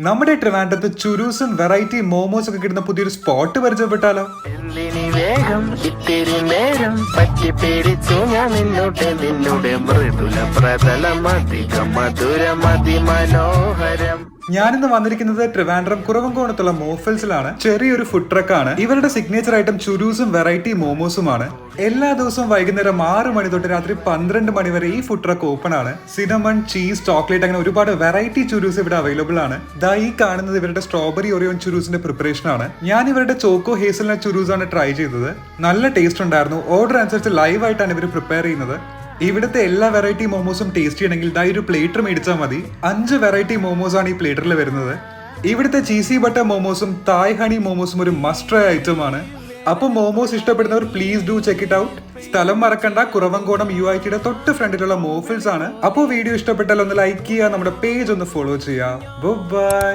നമ്മുടെ ട്രിവാൻഡ്രത്ത് ചുരൂസും വെറൈറ്റി മോമോസ് ഒക്കെ കിട്ടുന്ന പുതിയൊരു സ്പോട്ട് പരിചയപ്പെട്ടാലോ? വേഗം ഇത്തിരി നേരം പറ്റി പേടിച്ചു ഞാൻ നിന്നോട് മൃദുല പ്രതലമധികം മധുരമതി മനോഹരം. ഞാനിന്ന് വന്നിരിക്കുന്നത് ട്രിവാൻഡ്രം കുറവങ്കോണത്തുള്ള മോഫൽസിലാണ്. ചെറിയൊരു ഫുഡ് ട്രക്കാണ്. ഇവരുടെ സിഗ്നേച്ചർ ഐറ്റം ചുരൂസും വെറൈറ്റി മോമോസുമാണ്. എല്ലാ ദിവസവും വൈകുന്നേരം 6 മണി തൊട്ട് രാത്രി 12 മണി വരെ ഈ ഫുഡ് ട്രക്ക് ഓപ്പൺ ആണ്. സിനമൺ, ചീസ്, ചോക്ലേറ്റ് അങ്ങനെ ഒരുപാട് വെറൈറ്റി ചുരൂസ് ഇവിടെ അവൈലബിൾ ആണ്. ദാ ഈ കാണുന്നത് ഇവരുടെ സ്ട്രോബെറി ഒറിയോൺ ചുരൂസിന്റെ പ്രിപ്പറേഷൻ ആണ്. ഞാൻ ഇവരുടെ ചോക്കോ ഹേസൽനട്ട് ചുരൂസ് ആണ് ട്രൈ ചെയ്തത്. നല്ല ടേസ്റ്റ് ഉണ്ടായിരുന്നു. ഓർഡർ അനുസരിച്ച് ലൈവ് ആയിട്ടാണ് ഇവർ പ്രിപ്പയർ ചെയ്യുന്നത്. ഇവിടുത്തെ എല്ലാ വെറൈറ്റി മോമോസും ടേസ്റ്റ് ചെയ്യണമെങ്കിൽ ദാ ഒരു പ്ലേറ്റർ മേടിച്ചാൽ മതി. 5 വെറൈറ്റി മോമോസ് ആണ് ഈ പ്ലേറ്ററിൽ വരുന്നത്. ഇവിടുത്തെ ചീസി ബട്ടർ മോമോസും തായ് ഹണി മോമോസും ഒരു മസ്റ്റ് ട്രൈ ഐറ്റം ആണ്. അപ്പൊ മോമോസ് ഇഷ്ടപ്പെടുന്നവർ please do check it out. സ്ഥലം മറക്കണ്ട, കുറവങ്കോണം UITയുടെ തൊട്ട് ഫ്രണ്ടിലുള്ള മോഫിൽസ് ആണ്. അപ്പോൾ വീഡിയോ ഇഷ്ടപ്പെട്ടാൽ ഒന്ന് ലൈക്ക് ചെയ്യുക, നമ്മുടെ പേജ് ഒന്ന് ഫോളോ ചെയ്യുക. ബൈ.